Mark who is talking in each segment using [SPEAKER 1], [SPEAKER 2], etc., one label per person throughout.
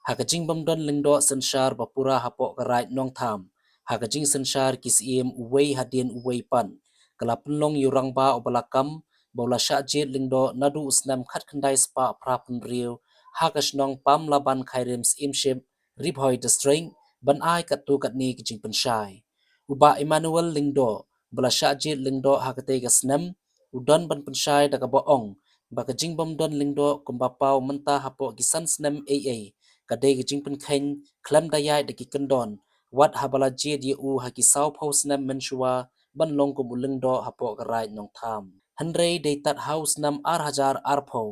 [SPEAKER 1] hakajing bamdon lingdo senshar bapura hapok karai nong tham hakajing senshar kisiem uwei hadien uwei pan kalapenlong yurang ba obalakam bola syajet lingdo nadu usnam khat khandai spa prapen riu hakash nong pam laban khairim imshim ribhoi the string ban ai katu katni kijing penshai uba Emmanuel lingdo bola syajet lingdo hakate gasnam udon ban penshai daga boong bakajing bamdon lingdo kumbapau mentah hapok gisan snam aa kadai gajing pen khen klam dayai daki kendon wat habalaji dia u haki sau phaus nam menshua ban long kum ulengdo hapo karai nong tham hanrei dei tat haus nam ar hajar arpho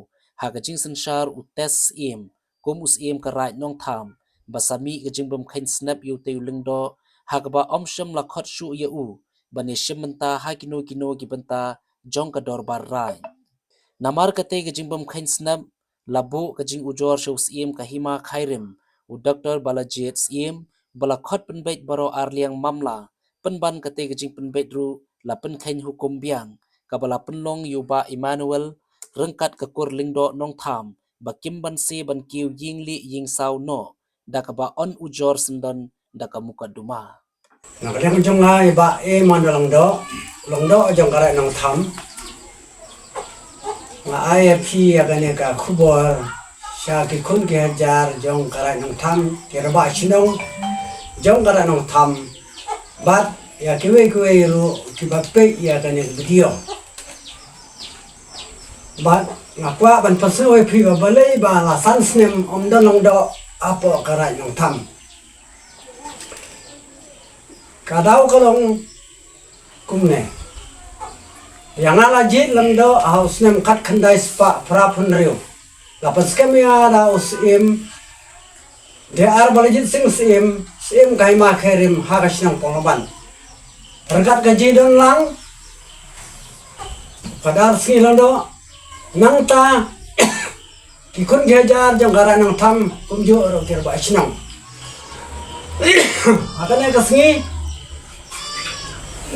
[SPEAKER 1] hagajing senshar utes im kum us im karai nong tham basami gajing bam khen snap yu te ulengdo hagba omsham lakhot shu ya u bani shimenta hakino kino gibenta jong kador barai namar kate gajing bam khen snap labu kajing ujor shows im kahima khairim u Dr. Balajit im balakhot penbait baro arliang mamla penban kate gajing penbait ru la pen khen hukum biang kabala penlong yuba Emmanuel rengkat kekur lingdo nong tham bakim ban se ban kiu ying li ying sau no dakaba on ujor sendon dakamuka duma
[SPEAKER 2] Nakadang jong hai ba Emmanuel longdo jong karai nong tham nga IFP agane ka khubor sha ki khun ke hajar jong karai nong tham ke ba chinong jong karai nong tham bat ya kiwe ru ki ba pe ya gane video bat ngakwa ban pasoi phi ba balai ba la san snem omdo longdo apo karai nong tham kadau kalong kumne yang ala jit lengdo haus nem kat khandai spa prapun riu lapas kemia da usim de ar balajit sim kai ma kherim hagash nang poloban berkat gaji don lang kadar silando nang ta kikun gajar jong gara nang tham kumjo ro tir ba chinang akane kasngi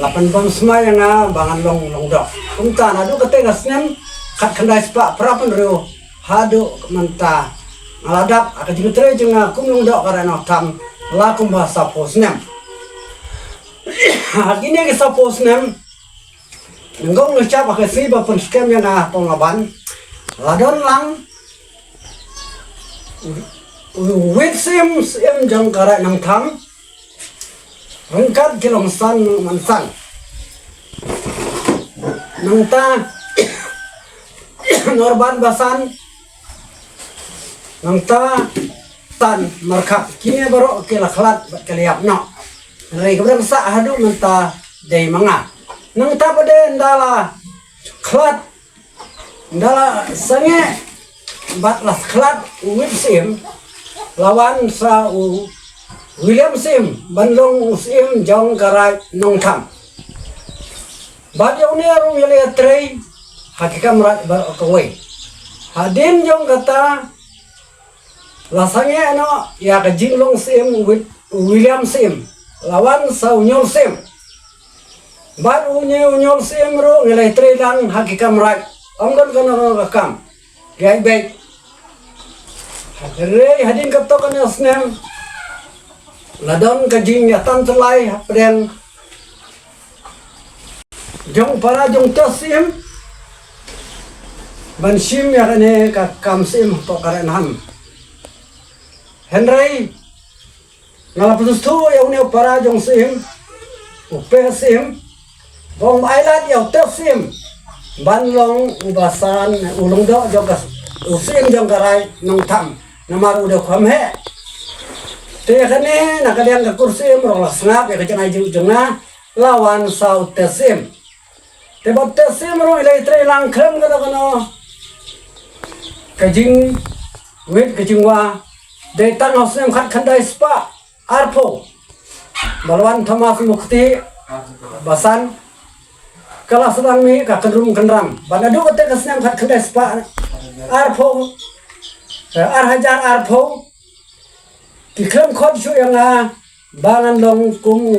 [SPEAKER 2] lapan bam semai nga bangan long dok kumta nadu kate gasnem khat khandai spa prapan rio hadu menta ngaladap akajing tre jenga kum long dok karena tham la kum bahasa posnem hakine ke saposnem ngong ngecap akasi ba pun skem yang pongaban ladon lang wit sim jang karai nang tham rengkat kilong san mansan nangta norban basan nangta tan markap kini baru kelaklat keliap no rei kebrang sa hadu menta dei manga nangta pada ndala klat ndala sange batlas klat wit sim lawan sa u William Sim bandong sim jong karai nong tham bat yong ne ru yele trei hakika merat bar kawai hadin jong kata lasangnya no ya ka jinglong sim with William Sim lawan sa unyol sim bat unyol sim ru yele trei lang hakika merat onggon kono ro kam gai baik hadin kapto kono snem ladon kajing yatan telai pren jong para jong tasim ban sim ya kane ka kam sim to karen ham Henry ngala putus tu ya une para jong sim upe sim bong ailat ya tasim ban long ubasan ulung do jogas usim jong karai nong tham namar udah khamhe te kane nakalian ka kursi merong snap ya kacana jengna lawan saut tesim te bot tesim ro ilai tre lang krem kada kono kajing wit kajing wa de tan hosem khat khandai spa arpho balwan thomas mukti basan kala sedang mi ka kendrum kendram banadu kate kasnem khat khandai spa arpho ar hajar arpho Kikram khot shu yang bangan long kum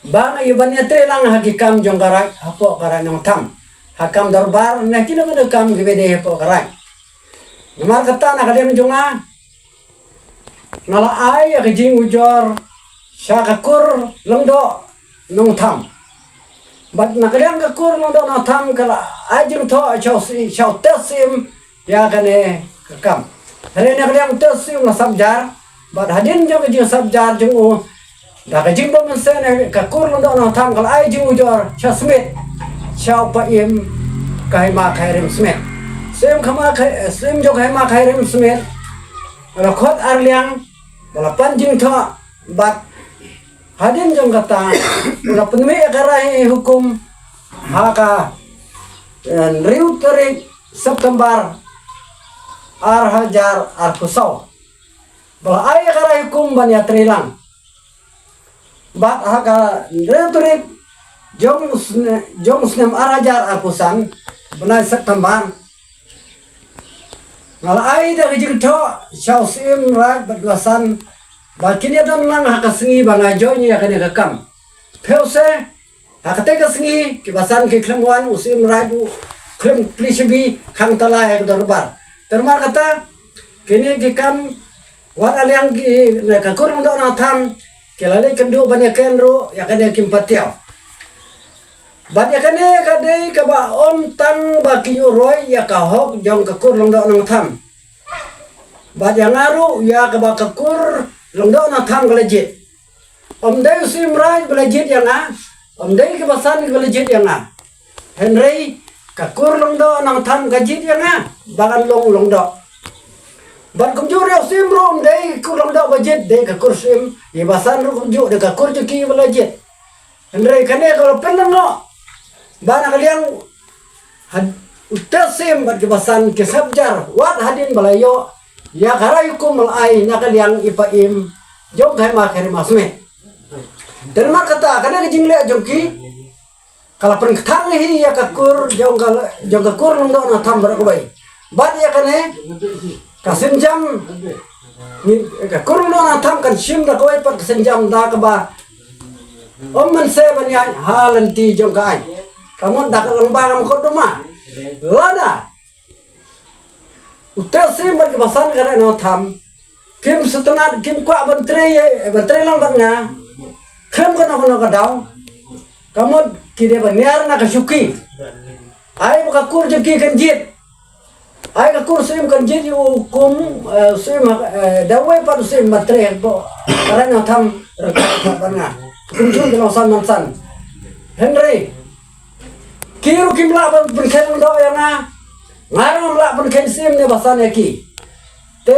[SPEAKER 2] bang ibannya telang hakikam jong karai hapo karai nong tham hakam darbar na kino kam gibede hapo karai namar kata na kadem jonga ngala ai ka jing ujor sha ka kur longdo nong tham bat na kaliang ka kur longdo nong tham kala ai jing tho chau tesim ya kane kam hare na kaliang tesim na sabjar bat hadin jo ka jing sabjar jing u da ka jing bom sen ka kur longdo nong tham kala ai jing ujor cha smith chau pa im kai ma kai rim smith sem khama khai sem jo khai ma khai rim smith la khot arliang la panjing tho bat hadin jong kata la penmi karai hukum haka riu tarik September hajar pusau bala ai karai hukum banya trilang bat haka riu tarik jong snem hajar pusan benai September ngala ai da gijing tho chau sim rat badwasan bakini dan lang hakasengi banga joini yakane kakam pheuse hakate kasengi kibasan ke khlangwan usim raju khlem plisbi khang tala ek darbar termar kata kini kikam wat aliang ki na kakurung do na tham kelale kendu banya kenro yakane kimpatiao bat yakane kade kaba om tang baki roy ya ka hok jong kakur longdo nang tham bat yang aru ya kaba kakur longdo na tham galejit om dai sim raj galejit yang a om dai kebasan galejit yang a henry kakur longdo nang tham gajit yang a bagan longdo bat kumjur ya sim rom dai kur longdo gajit dai kakur sim ya basan ru kumjur de kakur juki galejit henry kane kalau penang bana kalian utasim bat kebasan kesabjar wat hadin balayo ya karayukum malai na kalian ipaim jong kai ma kare masme dan ma kata kana jingle jongki kala pen thang hi ya kakur jong kakur nong na tham bar ko bai bat ya kane kasim jam ni kakur nong na tham kan sim da ko bai pat kasim jam da ka ba om man se ban ya halanti jong kai kamu dak lembang kamu kodoma lada utel sim bar kebasan kare no tham kim setengah kim kwa bentre lang batnya kem kono kadau kamu kide banyar na kasuki ai buka kur juki kanjit ai ka kur sim kanjit yu kum sim dawe pa sim matre bo kare no tham batnya kunjung keno san mansan Henry kiru kimla berken do yana ngaru la berken sim ne basane ki te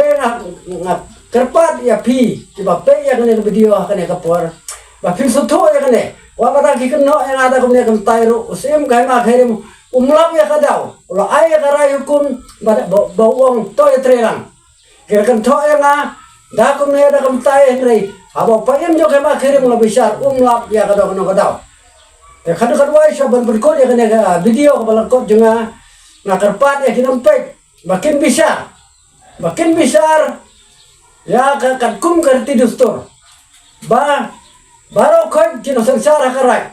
[SPEAKER 2] ngap kerpat ya pi tiba pe ya kene video kene kapor ba pin so tho ya kene wa bada ki keno yang ada kene kan tairu sim kai ma khairem umlap ya kadau lo ai karai hukum bada bawong to ya trelang kira kan tho ya na da kum ne da kam tai henry abo payem jo kai ma khairem lo besar umlap ya kadau kadau ya kadang-kadang saya berkot ya kena video kebalakot juga nak kerpat ya kita empek makin besar ya kat kum kerti dustur baru kau kita sengsara kerai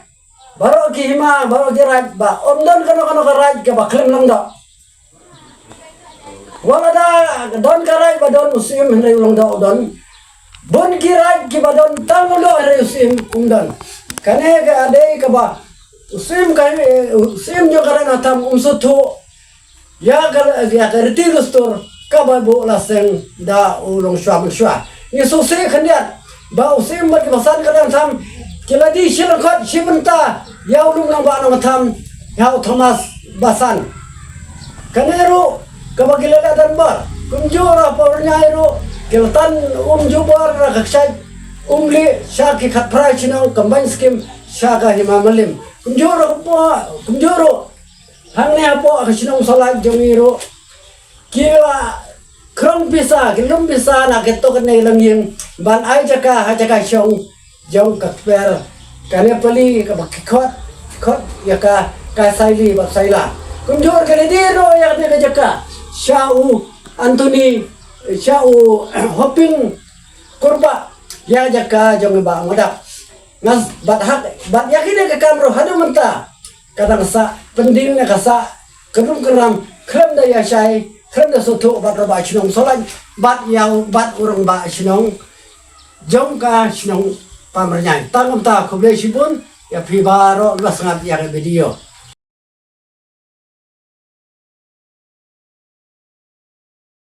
[SPEAKER 2] baru kihima baru kerai ba omdon kano kerai ke baklem lang do wala da don kerai ba don usim henry ulang do don bon kirai ke ba don tangulo henry usim umdon kane ke adai ke ba usim jo karena tam umsutu ya kerti dustur kabar bu laseng da ulong shwa ni susi khandiat ba usim mat kebasan kalian tam keladi silakot sibenta ya ulung nang ba nang tam ya Thomas basan kanero kabagilala dan bar kunjura pornya iro keltan jubar kaksai umli syaki khatprai chinang combine scheme syaka himamalim kumjoro hangne apo kasinong salag jomiro kila krong bisa kilum bisa na keto kene langing ban ai jaka hajaka syong jong kakper kane pali ka bakikot ya ka saili ba saila kumjor kene diro ya ne jaka syau Anthony syau hoping kurba ya jaka jong ba ngodak nas bat yakin ke kamro hadu menta kadang sa pending na kasa kedum keram krem da ya syai kerana suatu bat raba chinong solan bat yang bat orang ba chinong jongka chinong pamernyai tangam ta kublai sibun ya pibaro luas ngat yang video